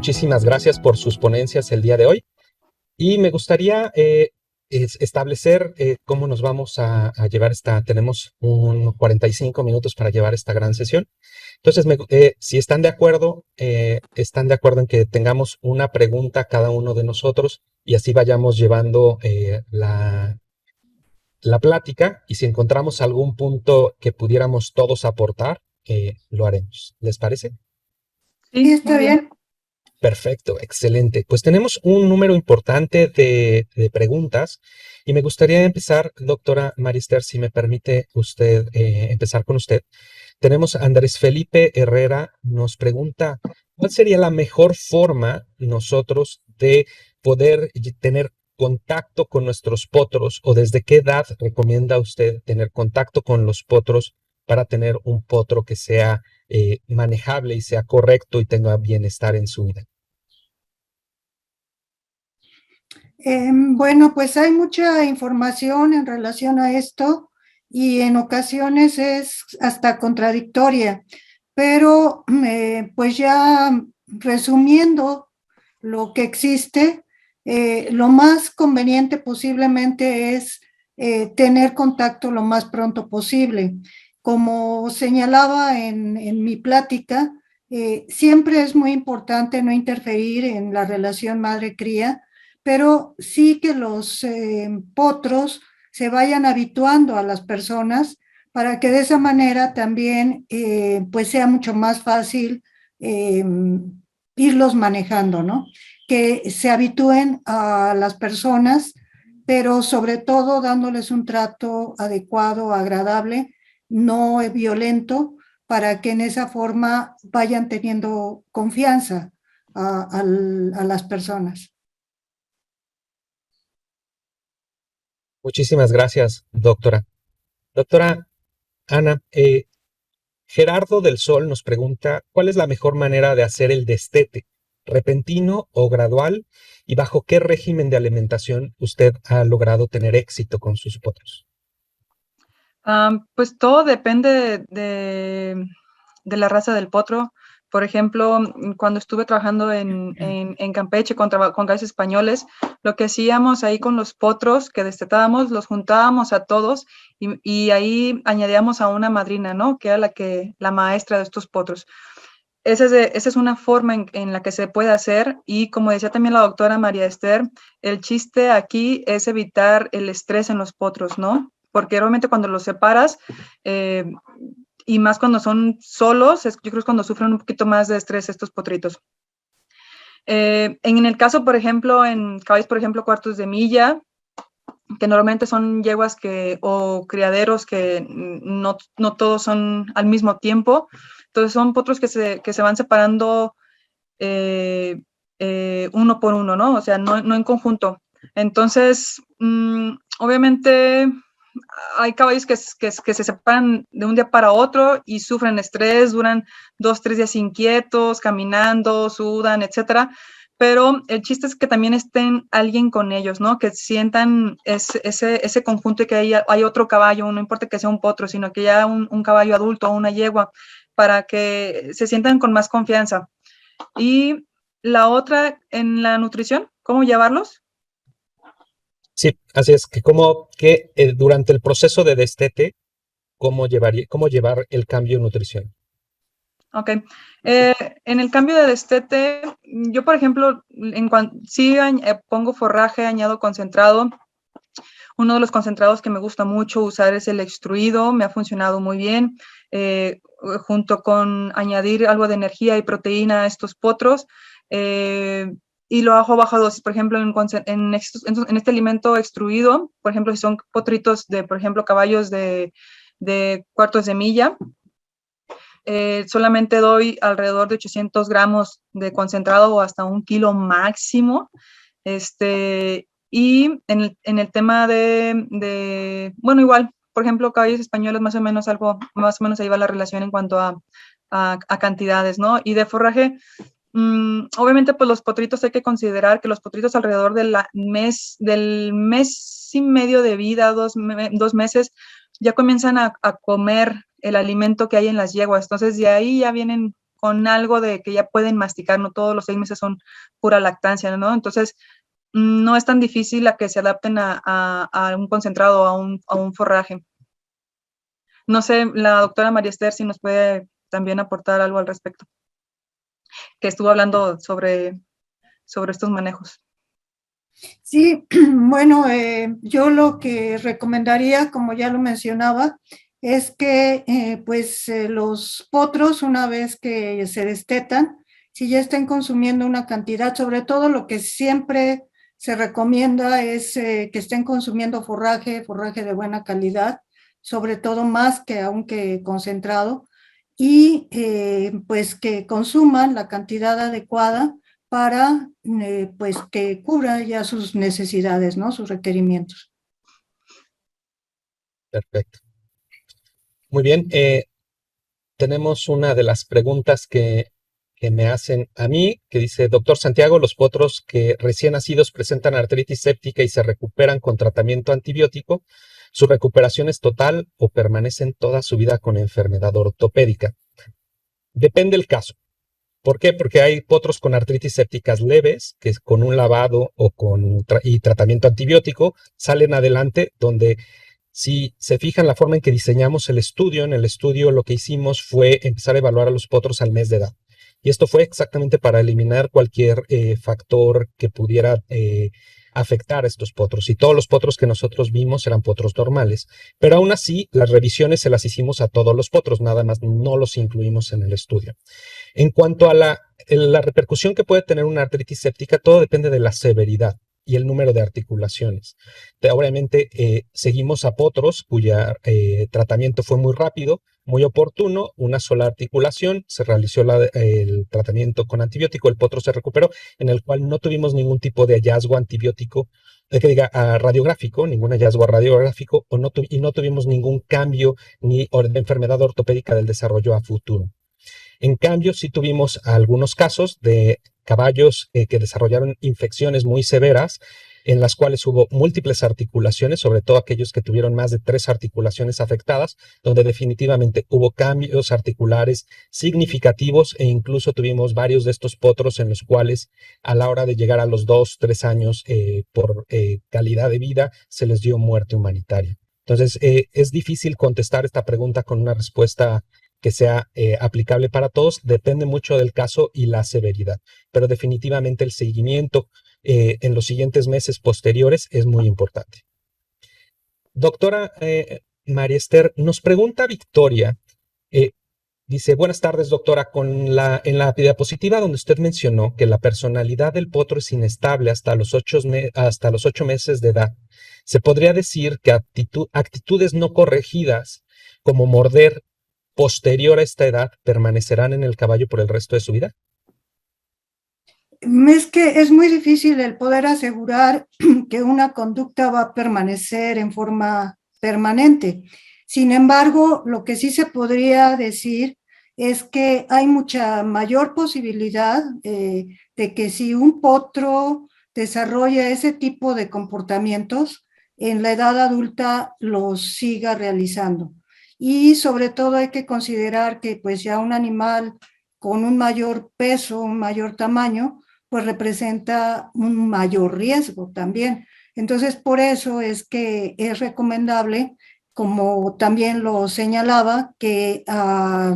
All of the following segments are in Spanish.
muchísimas gracias por sus ponencias el día de hoy. Y me gustaría establecer cómo nos vamos a llevar tenemos unos 45 minutos para llevar esta gran sesión. Entonces, si están de acuerdo en que tengamos una pregunta cada uno de nosotros y así vayamos llevando la plática, y si encontramos algún punto que pudiéramos todos aportar, lo haremos. ¿Les parece? Sí, está bien. Perfecto, excelente. Pues tenemos un número importante de preguntas y me gustaría empezar, doctora Marister, si me permite usted empezar con usted. Tenemos a Andrés Felipe Herrera, nos pregunta, ¿cuál sería la mejor forma nosotros de poder tener contacto con nuestros potros, o desde qué edad recomienda usted tener contacto con los potros para tener un potro que sea manejable y sea correcto y tenga bienestar en su vida? Bueno, pues hay mucha información en relación a esto y en ocasiones es hasta contradictoria, pero pues ya resumiendo lo que existe, lo más conveniente posiblemente es tener contacto lo más pronto posible. Como señalaba en mi plática, siempre es muy importante no interferir en la relación madre-cría, pero sí que los potros se vayan habituando a las personas para que de esa manera también pues sea mucho más fácil eh, irlos manejando, ¿no? Que se habitúen a las personas, pero sobre todo dándoles un trato adecuado, agradable, no violento, para que en esa forma vayan teniendo confianza a las personas. Muchísimas gracias, doctora. Doctora Ana, Gerardo del Sol nos pregunta, ¿cuál es la mejor manera de hacer el destete? ¿Repentino o gradual? ¿Y bajo qué régimen de alimentación usted ha logrado tener éxito con sus potros? Pues todo depende de la raza del potro. Por ejemplo, cuando estuve trabajando en Campeche con gallos españoles, lo que hacíamos ahí con los potros que destetábamos, los juntábamos a todos y ahí añadíamos a una madrina, ¿no? Que era la maestra de estos potros. Esa es una forma en la que se puede hacer, y como decía también la doctora María Esther, el chiste aquí es evitar el estrés en los potros, ¿no? Porque realmente cuando los separas, y más cuando son solos, yo creo que es cuando sufren un poquito más de estrés estos potritos. En el caso, por ejemplo, en caballos, por ejemplo, cuartos de milla, que normalmente son yeguas o criaderos que no todos son al mismo tiempo. Entonces son potros que se van separando uno por uno, ¿no? O sea, no en conjunto. Entonces, obviamente hay caballos que se separan de un día para otro y sufren estrés, duran 2, 3 días inquietos, caminando, sudan, etcétera. Pero el chiste es que también estén alguien con ellos, ¿no? Que sientan ese conjunto y que hay otro caballo, no importa que sea un potro, sino que ya un caballo adulto o una yegua, para que se sientan con más confianza. Y la otra, en la nutrición, ¿cómo llevarlos? Sí, así es, que durante el proceso de destete, cómo llevar el cambio en nutrición. Ok. En el cambio de destete, yo, por ejemplo, sí pongo forraje, añado concentrado. Uno de los concentrados que me gusta mucho usar es el extruido, me ha funcionado muy bien, junto con añadir algo de energía y proteína a estos potros. Y lo hago bajo dosis, por ejemplo, en este alimento extruido, por ejemplo, si son potritos de, por ejemplo, caballos de cuartos de milla, solamente doy alrededor de 800 gramos de concentrado o hasta 1 kilo máximo. Y en el tema bueno, igual, por ejemplo, caballos españoles, más o menos ahí va la relación en cuanto a cantidades, ¿no? Y de forraje, obviamente, pues los potritos hay que considerar que los potritos alrededor del mes y medio de vida, 2 meses, ya comienzan a comer el alimento que hay en las yeguas. Entonces, de ahí ya vienen con algo de que ya pueden masticar, no todos los 6 meses son pura lactancia, ¿no? Entonces, no es tan difícil a que se adapten a un concentrado, a un forraje. No sé, la doctora María Esther si nos puede también aportar algo al respecto, que estuvo hablando sobre estos manejos. Sí, bueno, yo lo que recomendaría, como ya lo mencionaba, es que los potros, una vez que se destetan, si ya estén consumiendo una cantidad, sobre todo lo que siempre se recomienda es que estén consumiendo forraje de buena calidad, sobre todo más que aunque concentrado, y pues que consuman la cantidad adecuada para pues que cubra ya sus necesidades, ¿no? Sus requerimientos. Perfecto. Muy bien. Tenemos una de las preguntas que me hacen a mí, que dice, doctor Santiago, los potros que recién nacidos presentan artritis séptica y se recuperan con tratamiento antibiótico, ¿su recuperación es total o permanecen toda su vida con enfermedad ortopédica? Depende del caso. ¿Por qué? Porque hay potros con artritis sépticas leves, que con un lavado o con tratamiento antibiótico salen adelante, donde si se fijan la forma en que diseñamos el estudio, en el estudio lo que hicimos fue empezar a evaluar a los potros al mes de edad. Y esto fue exactamente para eliminar cualquier factor que pudiera afectar a estos potros. Y todos los potros que nosotros vimos eran potros normales. Pero aún así, las revisiones se las hicimos a todos los potros, nada más no los incluimos en el estudio. En cuanto a la repercusión que puede tener una artritis séptica, todo depende de la severidad y el número de articulaciones. Obviamente, seguimos a potros cuya tratamiento fue muy rápido, muy oportuno, una sola articulación, se realizó el tratamiento con antibiótico, el potro se recuperó, en el cual no tuvimos ningún tipo de hallazgo antibiótico, radiográfico, ningún hallazgo radiográfico, y no tuvimos ningún cambio ni de enfermedad ortopédica del desarrollo a futuro. En cambio, sí tuvimos algunos casos de caballos que desarrollaron infecciones muy severas, en las cuales hubo múltiples articulaciones, sobre todo aquellos que tuvieron más de 3 articulaciones afectadas, donde definitivamente hubo cambios articulares significativos e incluso tuvimos varios de estos potros en los cuales a la hora de llegar a los 2, 3 años por calidad de vida se les dio muerte humanitaria. Entonces, es difícil contestar esta pregunta con una respuesta que sea aplicable para todos, depende mucho del caso y la severidad, pero definitivamente el seguimiento en los siguientes meses posteriores es muy importante. Doctora María Esther, nos pregunta Victoria, dice, buenas tardes doctora, en la diapositiva donde usted mencionó que la personalidad del potro es inestable hasta los 8 meses de edad, ¿se podría decir que actitudes no corregidas como morder posterior a esta edad permanecerán en el caballo por el resto de su vida? Es que es muy difícil el poder asegurar que una conducta va a permanecer en forma permanente. Sin embargo, lo que sí se podría decir es que hay mucha mayor posibilidad de que si un potro desarrolla ese tipo de comportamientos, en la edad adulta los siga realizando. Y sobre todo hay que considerar que pues ya un animal con un mayor peso, un mayor tamaño, pues representa un mayor riesgo también. Entonces, por eso es que es recomendable, como también lo señalaba, que a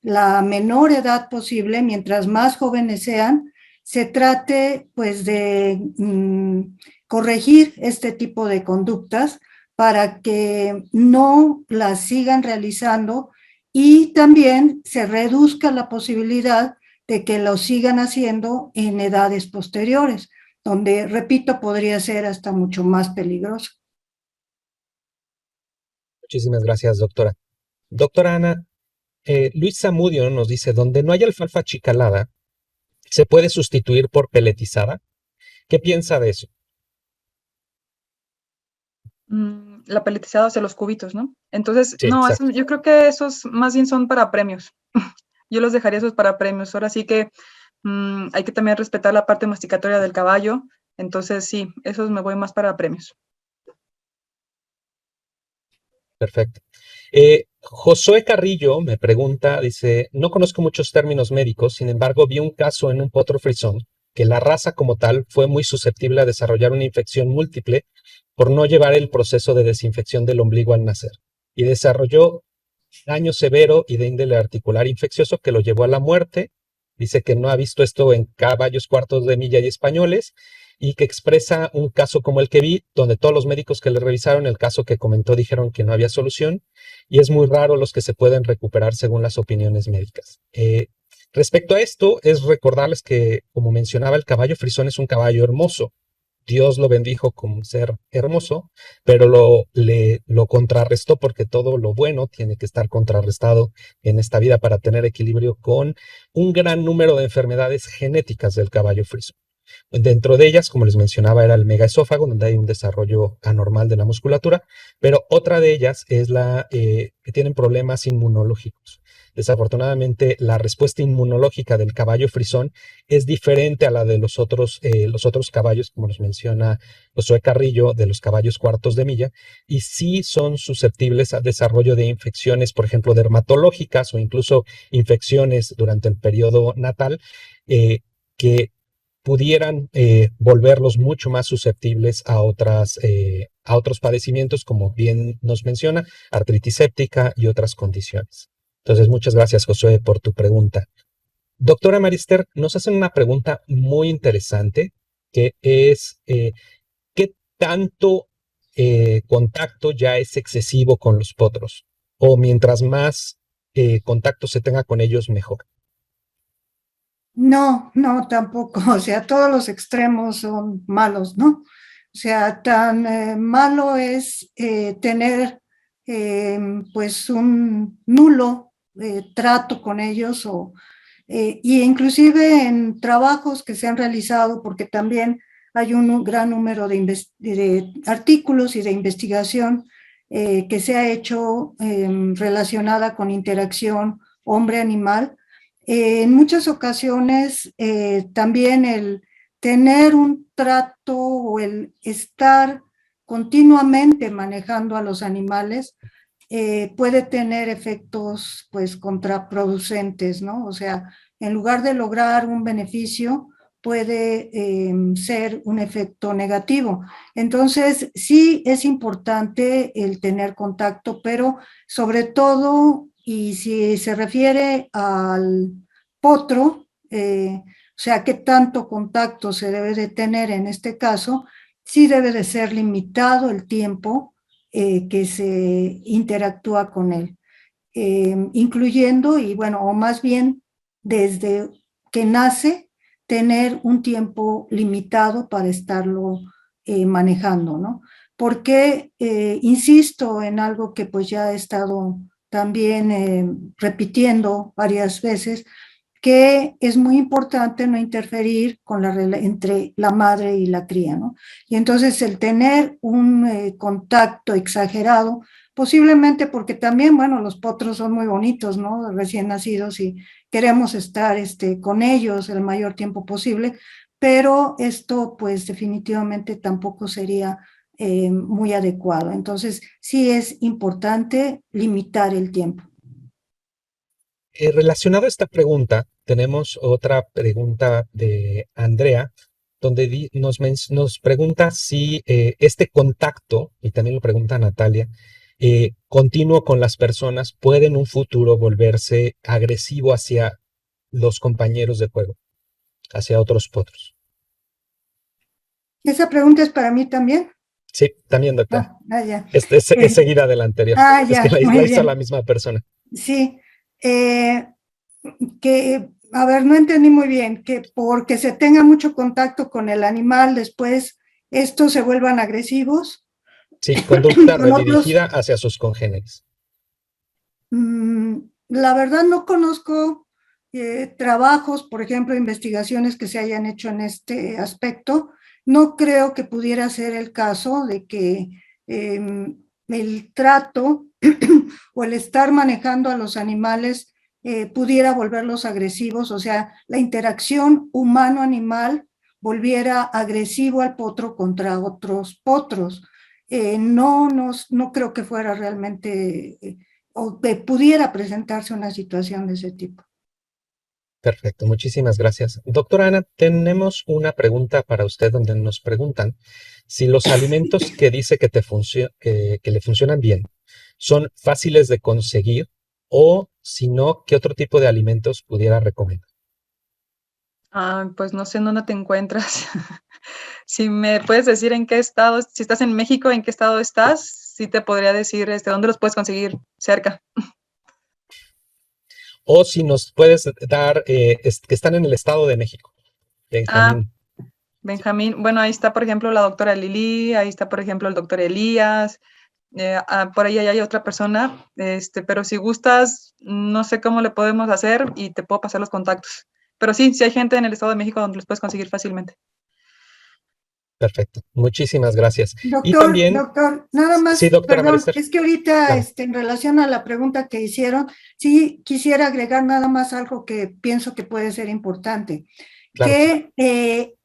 la menor edad posible, mientras más jóvenes sean, se trate pues de corregir este tipo de conductas para que no las sigan realizando y también se reduzca la posibilidad de que lo sigan haciendo en edades posteriores, donde, repito, podría ser hasta mucho más peligroso. Muchísimas gracias, doctora. Doctora Ana, Luis Zamudio nos dice, donde no hay alfalfa achicalada, ¿se puede sustituir por peletizada? ¿Qué piensa de eso? La peletizada hacia los cubitos, ¿no? Entonces, Sí, no, exacto. yo creo que esos más bien son para premios. Yo los dejaría esos para premios. Ahora sí que hay que también respetar la parte masticatoria del caballo. Entonces, sí, esos me voy más para premios. Perfecto. Josué Carrillo me pregunta, dice, no conozco muchos términos médicos, sin embargo vi un caso en un potro frisón que la raza como tal fue muy susceptible a desarrollar una infección múltiple por no llevar el proceso de desinfección del ombligo al nacer y desarrolló daño severo y de índole articular infeccioso que lo llevó a la muerte. Dice que no ha visto esto en caballos cuartos de milla y españoles y que expresa un caso como el que vi, donde todos los médicos que le revisaron el caso que comentó dijeron que no había solución y es muy raro los que se pueden recuperar según las opiniones médicas. Respecto a esto, es recordarles que, como mencionaba, el caballo frisón es un caballo hermoso. Dios lo bendijo como un ser hermoso, pero lo contrarrestó porque todo lo bueno tiene que estar contrarrestado en esta vida para tener equilibrio con un gran número de enfermedades genéticas del caballo friso. Dentro de ellas, como les mencionaba, era el megaesófago, donde hay un desarrollo anormal de la musculatura, pero otra de ellas es la que tienen problemas inmunológicos. Desafortunadamente, la respuesta inmunológica del caballo frisón es diferente a la de los otros caballos, como nos menciona Josué Carrillo, de los caballos cuartos de milla, y sí son susceptibles al desarrollo de infecciones, por ejemplo, dermatológicas o incluso infecciones durante el periodo natal, que pudieran volverlos mucho más susceptibles a otros padecimientos, como bien nos menciona, artritis séptica y otras condiciones. Entonces, muchas gracias, Josué, por tu pregunta. Doctora Marister, nos hacen una pregunta muy interesante, que es, ¿qué tanto contacto ya es excesivo con los potros? O mientras más contacto se tenga con ellos, mejor. No, no, tampoco. O sea, todos los extremos son malos, ¿no? O sea, tan malo es tener pues un nulo trato con ellos y inclusive en trabajos que se han realizado, porque también hay un gran número de artículos y de investigación que se ha hecho relacionada con interacción hombre-animal. En muchas ocasiones también el tener un trato o el estar continuamente manejando a los animales puede tener efectos pues contraproducentes, ¿no? O sea, en lugar de lograr un beneficio, puede ser un efecto negativo. Entonces, sí es importante el tener contacto, pero sobre todo, y si se refiere al potro, o sea, qué tanto contacto se debe de tener en este caso, sí debe de ser limitado el tiempo que se interactúa con él, incluyendo, y bueno, o más bien desde que nace, tener un tiempo limitado para estarlo manejando, ¿no? Porque insisto en algo que pues ya he estado también repitiendo varias veces, que es muy importante no interferir con entre la madre y la cría, ¿no? Y entonces el tener un contacto exagerado, posiblemente porque también, bueno, los potros son muy bonitos, ¿no? Recién nacidos y queremos estar con ellos el mayor tiempo posible, pero esto pues definitivamente tampoco sería muy adecuado. Entonces sí es importante limitar el tiempo. Relacionado a esta pregunta, tenemos otra pregunta de Andrea, donde nos pregunta si este contacto, y también lo pregunta Natalia, continuo con las personas puede en un futuro volverse agresivo hacia los compañeros de juego, hacia otros potros. Esa pregunta es para mí también. Sí, también, doctora. Ya. Es seguida de la anterior. Es que Ya, la muy hizo bien. la misma persona. Sí, eh, a ver, no entendí muy bien, que porque se tenga mucho contacto con el animal, después estos se vuelvan agresivos Sí, conducta con otros. redirigida hacia sus congéneres. La verdad no conozco trabajos, por ejemplo, investigaciones que se hayan hecho en este aspecto. No creo que pudiera ser el caso de que el trato o el estar manejando a los animales pudiera volverlos agresivos, o sea, la interacción humano-animal volviera agresivo al potro contra otros potros. No creo que fuera realmente o que pudiera presentarse una situación de ese tipo. Perfecto, muchísimas gracias. Doctora Ana, tenemos una pregunta para usted donde nos preguntan si los alimentos que dice que le funcionan bien son fáciles de conseguir o si no, ¿qué otro tipo de alimentos pudiera recomendar? Pues no sé en dónde te encuentras. Si me puedes decir en qué estado, si estás en México, en qué estado estás, sí te podría decir dónde los puedes conseguir cerca. O si nos puedes dar que están en el Estado de México, Ah, Benjamín. Sí, Benjamín, bueno, ahí está, por ejemplo, la doctora Lili, ahí está, por ejemplo, el doctor Elías, por ahí hay otra persona, pero si gustas, no sé cómo le podemos hacer y te puedo pasar los contactos. Pero sí, sí hay gente en el Estado de México donde los puedes conseguir fácilmente. perfecto. Muchísimas gracias. Y Doctor, también, doctor, nada sí, más, doctora perdón, Marister, es que ahorita, claro, en relación a la pregunta que hicieron, sí quisiera agregar nada más algo que pienso que puede ser importante, claro que sí. que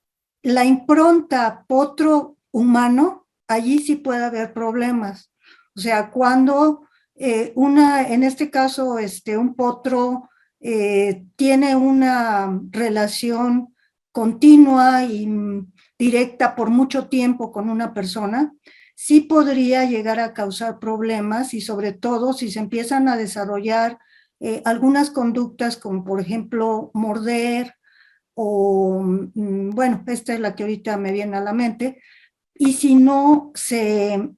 la impronta potro humano, allí sí puede haber problemas. O sea, cuando en este caso, un potro tiene una relación continua y directa por mucho tiempo con una persona, sí podría llegar a causar problemas y sobre todo si se empiezan a desarrollar algunas conductas como por ejemplo morder o, bueno, esta es la que ahorita me viene a la mente, y si no se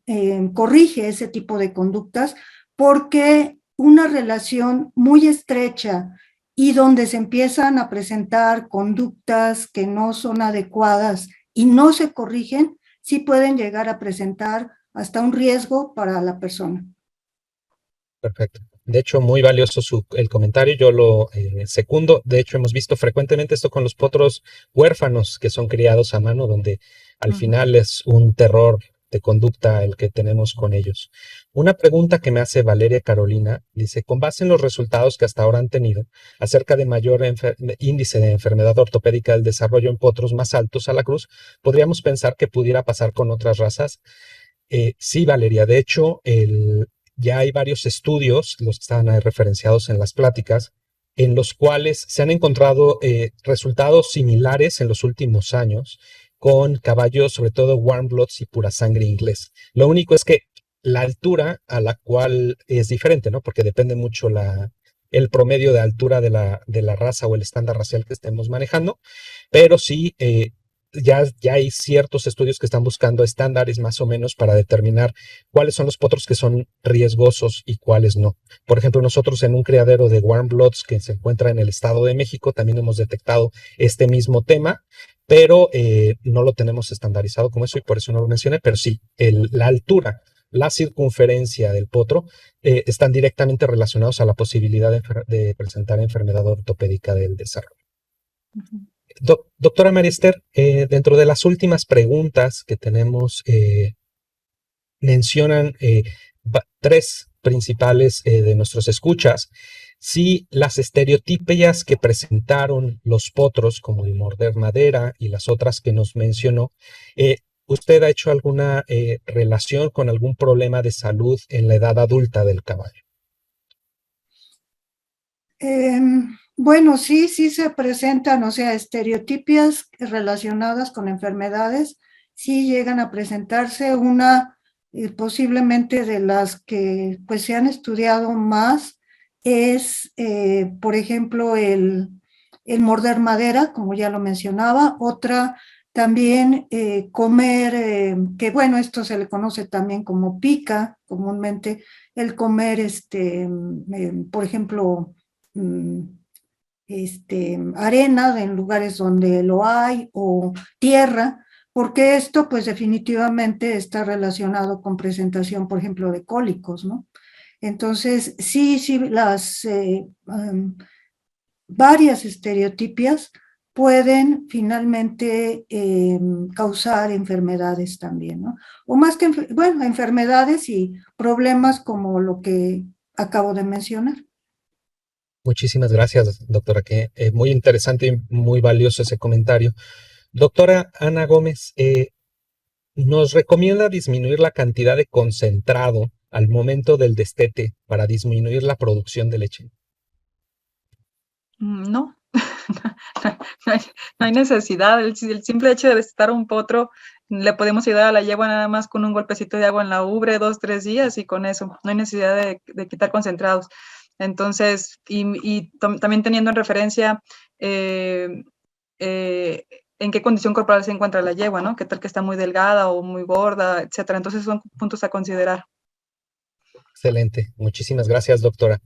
corrige ese tipo de conductas, porque una relación muy estrecha y donde se empiezan a presentar conductas que no son adecuadas y no se corrigen, sí pueden llegar a presentar hasta un riesgo para la persona. Perfecto. De hecho, muy valioso el comentario, yo lo secundo. De hecho, hemos visto frecuentemente esto con los potros huérfanos que son criados a mano, donde al Ujú. final es un terror de conducta el que tenemos con ellos. Una pregunta que me hace Valeria Carolina, dice, con base en los resultados que hasta ahora han tenido acerca de mayor índice de enfermedad ortopédica del desarrollo en potros más altos a la cruz, podríamos pensar que pudiera pasar con otras razas. Sí, Valeria, de hecho, ya hay varios estudios, los que estaban ahí referenciados en las pláticas, en los cuales se han encontrado resultados similares en los últimos años con caballos, sobre todo warm bloods y pura sangre inglés. Lo único es que la altura a la cual es diferente, ¿no? Porque depende mucho el promedio de altura de la raza o el estándar racial que estemos manejando, pero sí, ya hay ciertos estudios que están buscando estándares más o menos para determinar cuáles son los potros que son riesgosos y cuáles no. Por ejemplo, nosotros en un criadero de warm bloods que se encuentra en el Estado de México también hemos detectado este mismo tema, pero no lo tenemos estandarizado como eso y por eso no lo mencioné, pero sí, la altura, la circunferencia del potro están directamente relacionados a la posibilidad de presentar enfermedad ortopédica del desarrollo. Ujú. Doctora Mariester, dentro de las últimas preguntas que tenemos, mencionan tres principales de nuestros escuchas. Si las estereotipias que presentaron los potros, como el morder madera y las otras que nos mencionó, ¿usted ha hecho alguna relación con algún problema de salud en la edad adulta del caballo? Bueno, sí, sí se presentan, o sea, estereotipias relacionadas con enfermedades, sí llegan a presentarse una, posiblemente de las que pues se han estudiado más, es, por ejemplo, el morder madera, como ya lo mencionaba, otra también comer, que bueno, esto se le conoce también como pica, comúnmente, el comer, por ejemplo, mm, arena en lugares donde lo hay o tierra, porque esto pues definitivamente está relacionado con presentación, por ejemplo, de cólicos, ¿no? Entonces, sí, sí, las varias estereotipias pueden finalmente causar enfermedades también, ¿no? O más que, bueno, enfermedades y problemas como lo que acabo de mencionar. Muchísimas gracias, doctora, que muy interesante y muy valioso ese comentario. Doctora Ana Gómez, nos recomienda disminuir la cantidad de concentrado al momento del destete para disminuir la producción de leche? No, no hay, no hay necesidad. El simple hecho de destetar un potro, le podemos ayudar a la yegua nada más con un golpecito de agua en la ubre, 2, 3 días y con eso. No hay necesidad de quitar concentrados. Entonces, también teniendo en referencia eh, en qué condición corporal se encuentra la yegua, ¿no? Qué tal que está muy delgada o muy gorda, etcétera. Entonces son puntos a considerar. Excelente. Muchísimas gracias, doctora.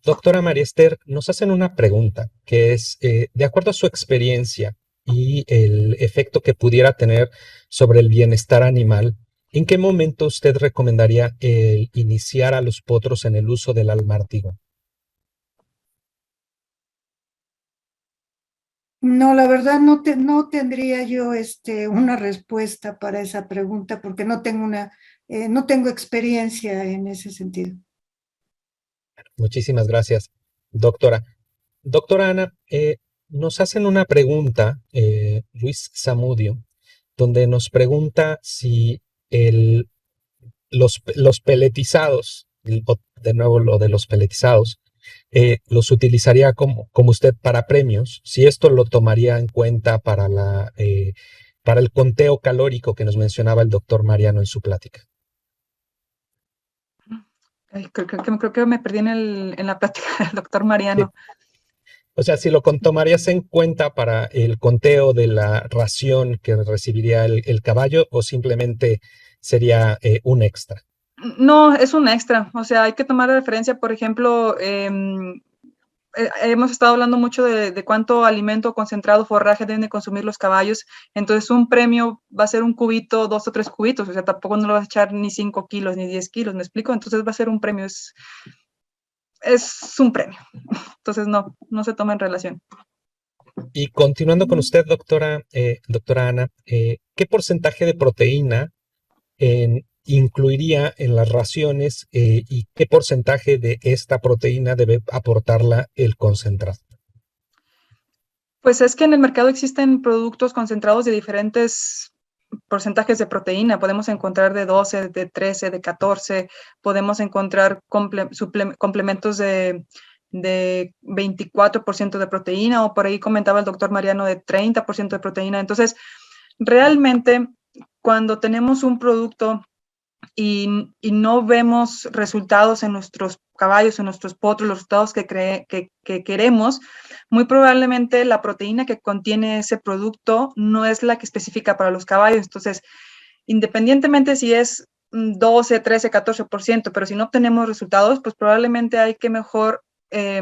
Doctora María Esther, nos hacen una pregunta que es, de acuerdo a su experiencia y el efecto que pudiera tener sobre el bienestar animal, ¿en qué momento usted recomendaría el iniciar a los potros en el uso del almártigo? No, la verdad no tendría yo una respuesta para esa pregunta porque no tengo experiencia en ese sentido. Muchísimas gracias, doctora. Doctora Ana, nos hacen una pregunta, Luis Zamudio, donde nos pregunta si los peletizados, de nuevo lo de los peletizados, los utilizaría como usted para premios, si esto lo tomaría en cuenta para el conteo calórico que nos mencionaba el doctor Mariano en su plática. Ay, creo que me perdí en la plática del doctor Sí. Mariano. O sea, si lo tomarías en cuenta para el conteo de la ración que recibiría el caballo o simplemente sería un extra. No, es un extra. O sea, hay que tomar de referencia, por ejemplo, hemos estado hablando mucho de cuánto alimento concentrado, forraje deben de consumir los caballos. Entonces, un premio va a ser un cubito, 2 o 3 cubitos. O sea, tampoco no lo vas a echar ni 5 kilos ni 10 kilos, ¿me explico? Entonces, va a ser un premio, es un premio. Entonces, no se toma en relación. Y continuando con usted, doctora Ana, ¿qué porcentaje de proteína incluiría en las raciones y qué porcentaje de esta proteína debe aportarla el concentrado? Pues es que en el mercado existen productos concentrados de diferentes porcentajes de proteína. Podemos encontrar de 12, de 13, de 14. Podemos encontrar complementos de 24% de proteína, o por ahí comentaba el doctor Mariano de 30% de proteína. Entonces, realmente, cuando tenemos un producto y no vemos resultados en nuestros caballos, en nuestros potros, los resultados que queremos, muy probablemente la proteína que contiene ese producto no es la que especifica para los caballos. Entonces, independientemente si es 12, 13, 14%, pero si no obtenemos resultados, pues probablemente hay que mejor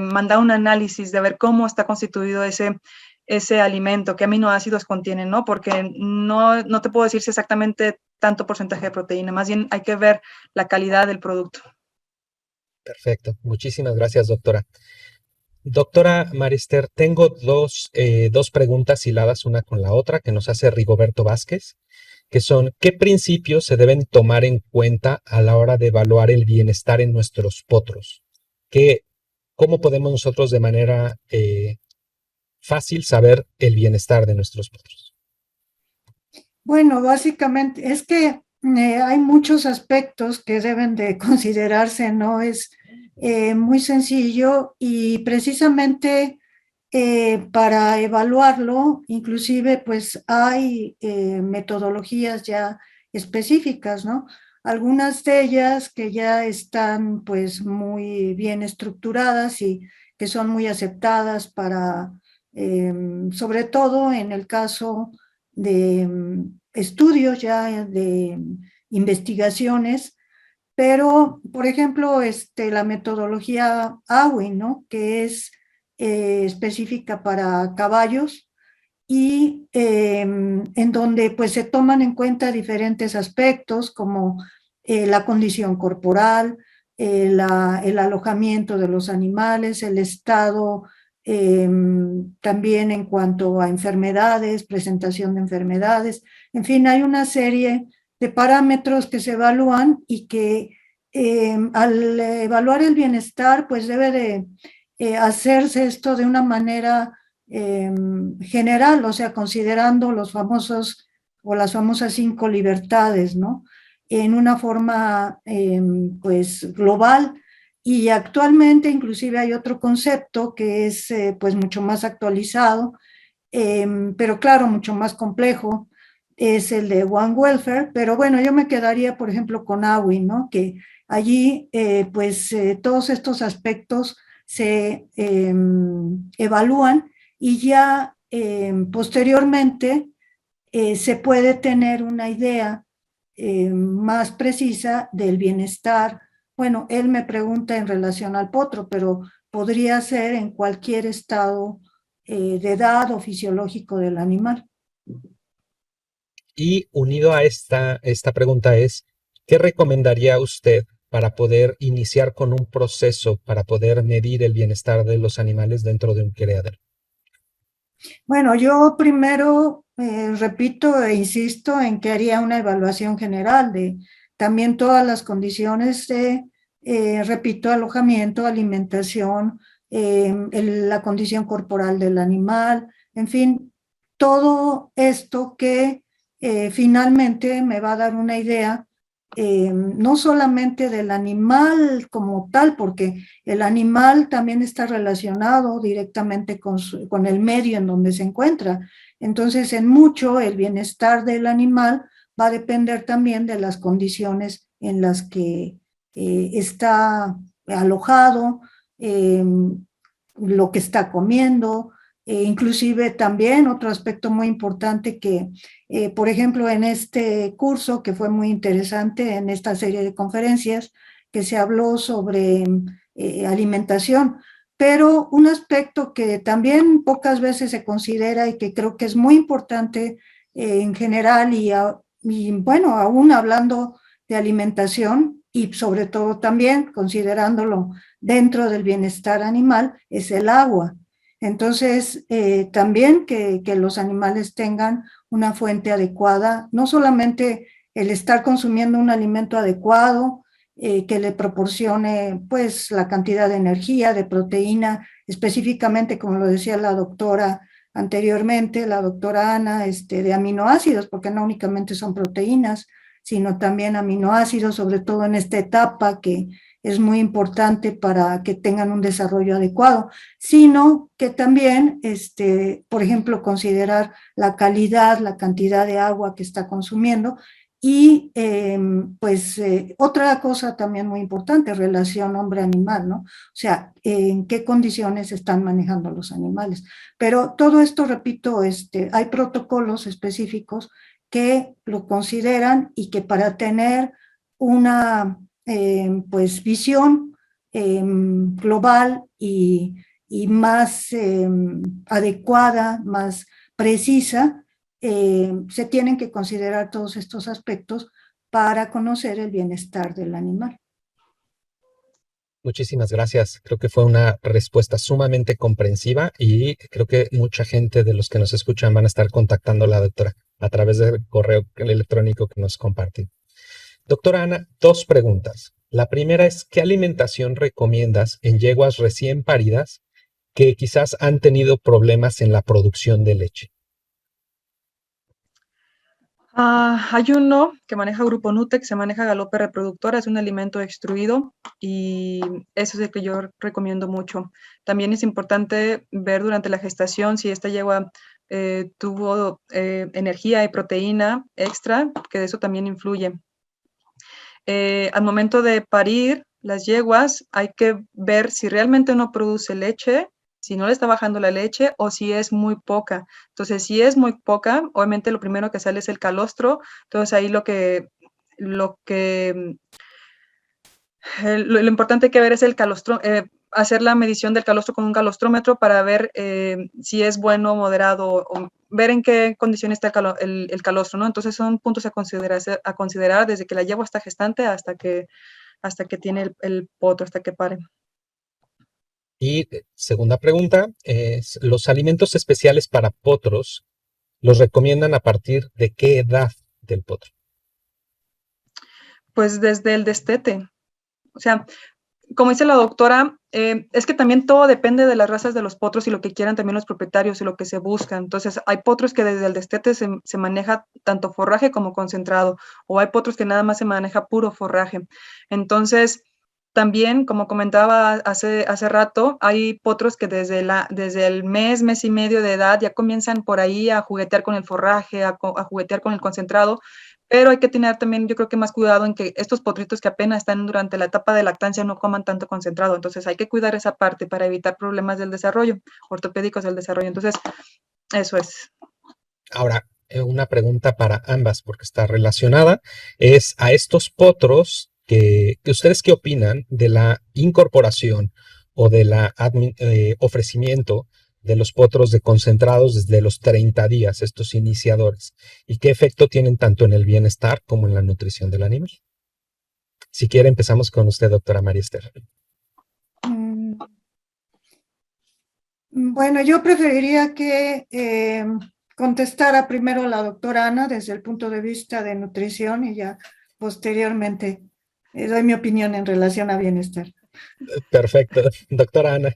mandar un análisis de ver cómo está constituido ese alimento, qué aminoácidos contiene, ¿no? Porque no te puedo decir si exactamente tanto porcentaje de proteína, más bien hay que ver la calidad del producto. Perfecto. Muchísimas gracias, doctora. Doctora Marister, tengo dos preguntas hiladas una con la otra que nos hace Rigoberto Vázquez, que son, ¿qué principios se deben tomar en cuenta a la hora de evaluar el bienestar en nuestros potros? ¿Cómo podemos nosotros de manera fácil saber el bienestar de nuestros potros? Bueno, básicamente es que hay muchos aspectos que deben de considerarse, no es muy sencillo y precisamente para evaluarlo, inclusive pues hay metodologías ya específicas, ¿no? Algunas de ellas que ya están pues muy bien estructuradas y que son muy aceptadas para, sobre todo en el caso de estudios ya de investigaciones, pero por ejemplo la metodología AWIN, ¿no? Que es específica para caballos y en donde pues se toman en cuenta diferentes aspectos como la condición corporal, el alojamiento de los animales, el estado también en cuanto a enfermedades, presentación de enfermedades, en fin, hay una serie de parámetros que se evalúan y que al evaluar el bienestar pues debe de hacerse esto de una manera general, o sea, considerando los famosos o las famosas 5 libertades, ¿no? en una forma pues global. Y actualmente inclusive hay otro concepto que es pues mucho más actualizado, pero claro, mucho más complejo, es el de One Welfare. Pero bueno, yo me quedaría, por ejemplo, con AWI, ¿no? Que allí pues todos estos aspectos se evalúan y ya posteriormente se puede tener una idea más precisa del bienestar. Bueno, él me pregunta en relación al potro, pero podría ser en cualquier estado de edad o fisiológico del animal. Y unido a esta pregunta es, ¿qué recomendaría usted para poder iniciar con un proceso para poder medir el bienestar de los animales dentro de un criadero? Bueno, yo primero repito e insisto en que haría una evaluación general de también todas las condiciones de, repito, alojamiento, alimentación, la condición corporal del animal, en fin, todo esto que finalmente me va a dar una idea no solamente del animal como tal, porque el animal también está relacionado directamente con el medio en donde se encuentra. Entonces, en mucho, el bienestar del animal va a depender también de las condiciones en las que está alojado, eh, lo que está comiendo, inclusive también otro aspecto muy importante que, por ejemplo, en este curso que fue muy interesante, en esta serie de conferencias que se habló sobre alimentación, pero un aspecto que también pocas veces se considera y que creo que es muy importante en general y bueno, aún hablando de alimentación y sobre todo también considerándolo dentro del bienestar animal, es el agua. Entonces, también que los animales tengan una fuente adecuada, no solamente el estar consumiendo un alimento adecuado, que le proporcione pues la cantidad de energía, de proteína, específicamente como lo decía la doctora anteriormente, la doctora Ana, de aminoácidos, porque no únicamente son proteínas, sino también aminoácidos, sobre todo en esta etapa que es muy importante para que tengan un desarrollo adecuado, sino que también, por ejemplo, considerar la calidad, la cantidad de agua que está consumiendo. Y pues otra cosa también muy importante, relación hombre-animal, ¿no? O sea, en qué condiciones están manejando los animales. Pero todo esto, repito, hay protocolos específicos que lo consideran y que para tener una pues visión global y más adecuada, más precisa, se tienen que considerar todos estos aspectos para conocer el bienestar del animal. Muchísimas gracias. Creo que fue una respuesta sumamente comprensiva y creo que mucha gente de los que nos escuchan van a estar contactando a la doctora a través del correo electrónico que nos compartió. Doctora Ana, dos preguntas. La primera es, ¿qué alimentación recomiendas en yeguas recién paridas que quizás han tenido problemas en la producción de leche? Hay uno que maneja Grupo Nutec, se maneja Galope Reproductora, es un alimento extruido y eso es el que yo recomiendo mucho. También es importante ver durante la gestación si esta yegua tuvo energía y proteína extra, que de eso también influye. Al momento de parir las yeguas, hay que ver si realmente no produce leche, si no le está bajando la leche o si es muy poca. Entonces, si es muy poca, obviamente lo primero que sale es el calostro. Entonces, ahí lo importante que ver es el calostro, hacer la medición del calostro con un calostrómetro para ver si es bueno, moderado, o ver en qué condición está el calostro, ¿no? Entonces son puntos a considerar desde que la yegua está gestante hasta que tiene el potro, hasta que pare. Y segunda pregunta es, ¿los alimentos especiales para potros los recomiendan a partir de qué edad del potro? Pues desde el destete. O sea, como dice la doctora, es que también todo depende de las razas de los potros y lo que quieran también los propietarios y lo que se busca. Entonces, hay potros que desde el destete se maneja tanto forraje como concentrado, o hay potros que nada más se maneja puro forraje. Entonces, también, como comentaba hace rato, hay potros que desde el mes y medio de edad ya comienzan por ahí a juguetear con el forraje, a juguetear con el concentrado, pero hay que tener también, yo creo que más cuidado en que estos potritos que apenas están durante la etapa de lactancia no coman tanto concentrado. Entonces hay que cuidar esa parte para evitar problemas del desarrollo, ortopédicos del desarrollo. Entonces, eso es. Ahora, una pregunta para ambas, porque está relacionada, es a estos potros que ustedes qué opinan de la incorporación o de la ofrecimiento de los potros de concentrados desde los 30 días, estos iniciadores, y qué efecto tienen tanto en el bienestar como en la nutrición del animal. Si quiere, empezamos con usted, doctora María Esther. Bueno, yo preferiría que contestara primero la doctora Ana desde el punto de vista de nutrición y ya posteriormente doy mi opinión en relación a bienestar. Perfecto. Doctora Ana.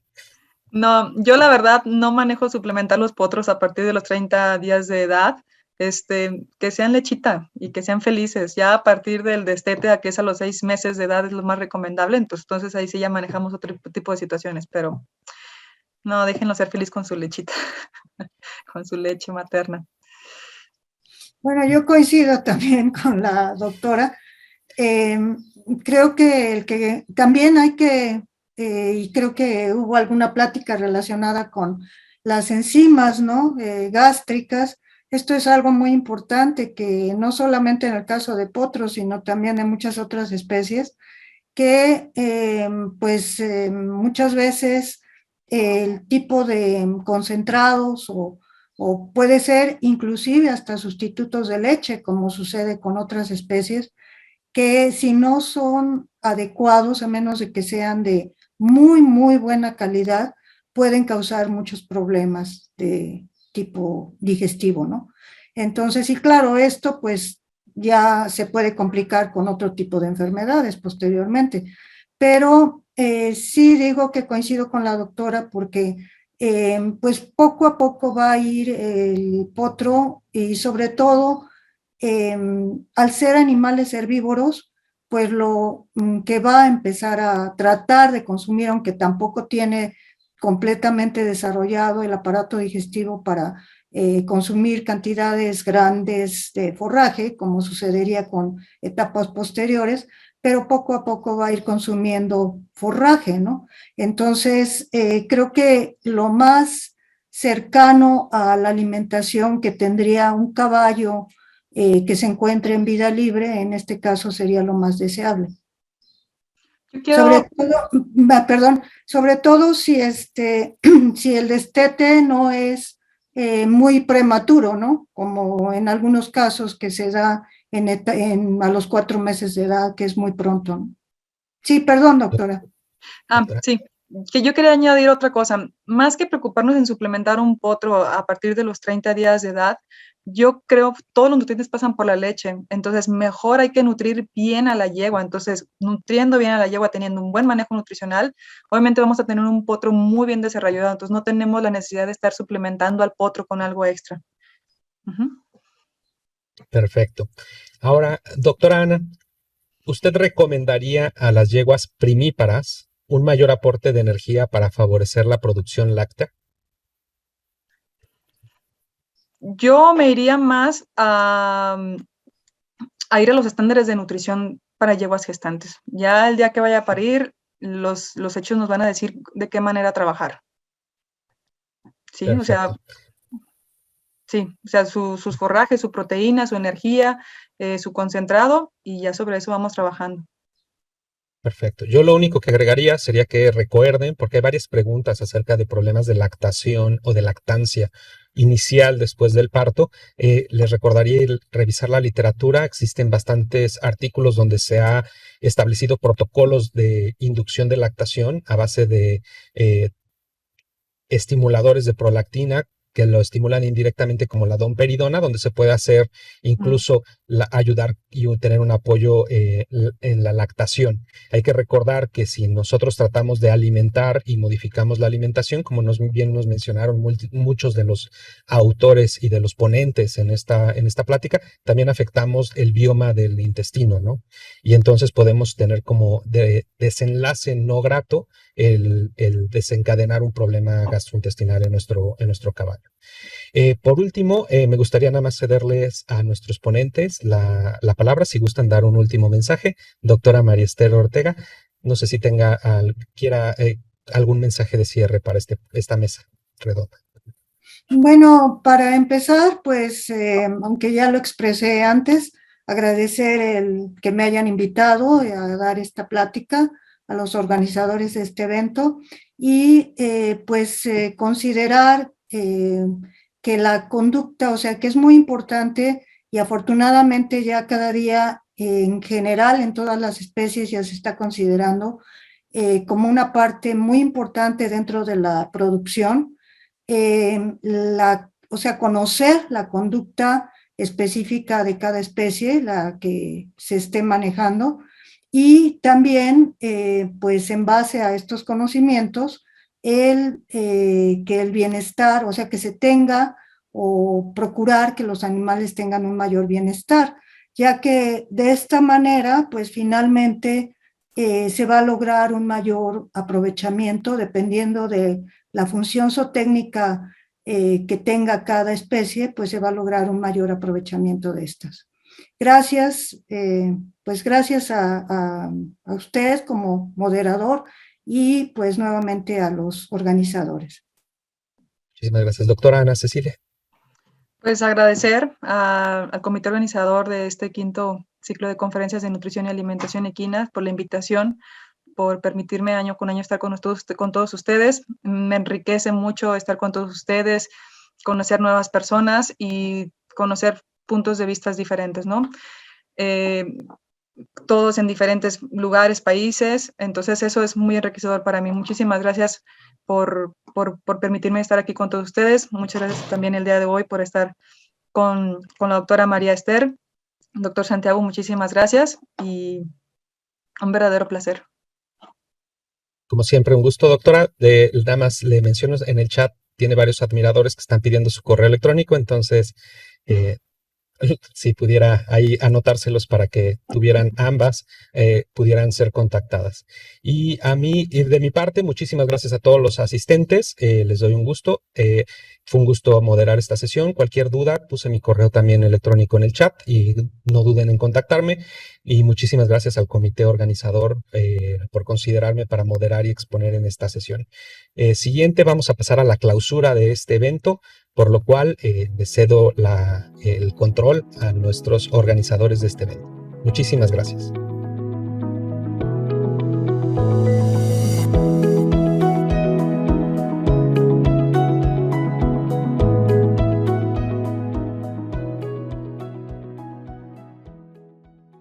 No, yo la verdad no manejo suplementar los potros a partir de los 30 días de edad. Que sean lechita y que sean felices. Ya a partir del destete, a que es a los 6 meses de edad, es lo más recomendable. Entonces ahí sí ya manejamos otro tipo de situaciones, pero no, déjenlo ser feliz con su lechita, con su leche materna. Bueno, yo coincido también con la doctora. Creo que también hay que, y creo que hubo alguna plática relacionada con las enzimas, ¿no? Gástricas. Esto es algo muy importante que no solamente en el caso de potros, sino también de muchas otras especies, que muchas veces el tipo de concentrados o puede ser inclusive hasta sustitutos de leche, como sucede con otras especies, que si no son adecuados, a menos de que sean de muy, muy buena calidad, pueden causar muchos problemas de tipo digestivo, ¿no? Entonces, y claro, esto pues ya se puede complicar con otro tipo de enfermedades posteriormente. Pero sí digo que coincido con la doctora porque pues poco a poco va a ir el potro y sobre todo al ser animales herbívoros, pues lo que va a empezar a tratar de consumir, aunque tampoco tiene completamente desarrollado el aparato digestivo para consumir cantidades grandes de forraje, como sucedería con etapas posteriores, pero poco a poco va a ir consumiendo forraje, ¿no? Entonces, creo que lo más cercano a la alimentación que tendría un caballo que se encuentre en vida libre, en este caso sería lo más deseable. Sobre todo, perdón, sobre todo si, si el destete no es muy prematuro, ¿no? Como en algunos casos que se da a los 4 meses de edad, que es muy pronto, ¿no? Sí, perdón, doctora. Sí, que yo quería añadir otra cosa. Más que preocuparnos en suplementar un potro a partir de los 30 días de edad, yo creo que todos los nutrientes pasan por la leche. Entonces, mejor hay que nutrir bien a la yegua. Entonces, nutriendo bien a la yegua, teniendo un buen manejo nutricional, obviamente vamos a tener un potro muy bien desarrollado. Entonces, no tenemos la necesidad de estar suplementando al potro con algo extra. Perfecto. Ahora, doctora Ana, ¿usted recomendaría a las yeguas primíparas un mayor aporte de energía para favorecer la producción láctea? Yo me iría más a ir a los estándares de nutrición para yeguas gestantes. Ya el día que vaya a parir, los hechos nos van a decir de qué manera trabajar. Sí, Perfecto. o sea, sus forrajes, su proteína, su energía, su concentrado, y ya sobre eso vamos trabajando. Perfecto. Yo lo único que agregaría sería que recuerden, porque hay varias preguntas acerca de problemas de lactación o de lactancia inicial después del parto. Les recordaría revisar la literatura. Existen bastantes artículos donde se ha establecido protocolos de inducción de lactación a base de estimuladores de prolactina que lo estimulan indirectamente, como la domperidona, donde se puede hacer incluso ayudar y tener un apoyo en la lactación. Hay que recordar que si nosotros tratamos de alimentar y modificamos la alimentación, como bien nos mencionaron muchos de los autores y de los ponentes en esta plática, también afectamos el bioma del intestino, ¿no? Y entonces podemos tener como desenlace no grato el desencadenar un problema gastrointestinal en nuestro caballo. Por último, me gustaría nada más cederles a nuestros ponentes la palabra, si gustan dar un último mensaje. Doctora María Esther Ortega, no sé si quiera algún mensaje de cierre para esta mesa redonda. Bueno, para empezar, pues, aunque ya lo expresé antes, agradecer el que me hayan invitado a dar esta plática, a los organizadores de este evento, y pues considerar que la conducta, o sea, que es muy importante, y afortunadamente ya cada día en general en todas las especies ya se está considerando como una parte muy importante dentro de la producción. O sea, conocer la conducta específica de cada especie, la que se esté manejando, y también, pues en base a estos conocimientos, que el bienestar, o sea, que se tenga o procurar que los animales tengan un mayor bienestar, ya que de esta manera, pues finalmente se va a lograr un mayor aprovechamiento dependiendo de la función zootécnica que tenga cada especie, pues se va a lograr un mayor aprovechamiento de estas. Gracias, pues gracias a usted como moderador y pues nuevamente a los organizadores. Muchísimas gracias. Doctora Ana Cecilia. Pues agradecer al comité organizador de este 5º ciclo de conferencias de nutrición y alimentación equina por la invitación, por permitirme año con año estar con todos ustedes. Me enriquece mucho estar con todos ustedes, conocer nuevas personas y conocer puntos de vista diferentes, ¿no? Todos en diferentes lugares, países, entonces eso es muy enriquecedor para mí. Muchísimas gracias por permitirme estar aquí con todos ustedes. Muchas gracias también el día de hoy por estar con la doctora María Esther. Doctor Santiago, muchísimas gracias y un verdadero placer. Como siempre, un gusto, doctora. Nada más le menciono en el chat, tiene varios admiradores que están pidiendo su correo electrónico, entonces si pudiera ahí anotárselos para que tuvieran ambas, pudieran ser contactadas. Y de mi parte, muchísimas gracias a todos los asistentes, les doy un gusto. Fue un gusto moderar esta sesión. Cualquier duda, puse mi correo también electrónico en el chat y no duden en contactarme. Y muchísimas gracias al comité organizador por considerarme para moderar y exponer en esta sesión. Siguiente, vamos a pasar a la clausura de este evento, por lo cual le cedo el control a nuestros organizadores de este evento. Muchísimas gracias.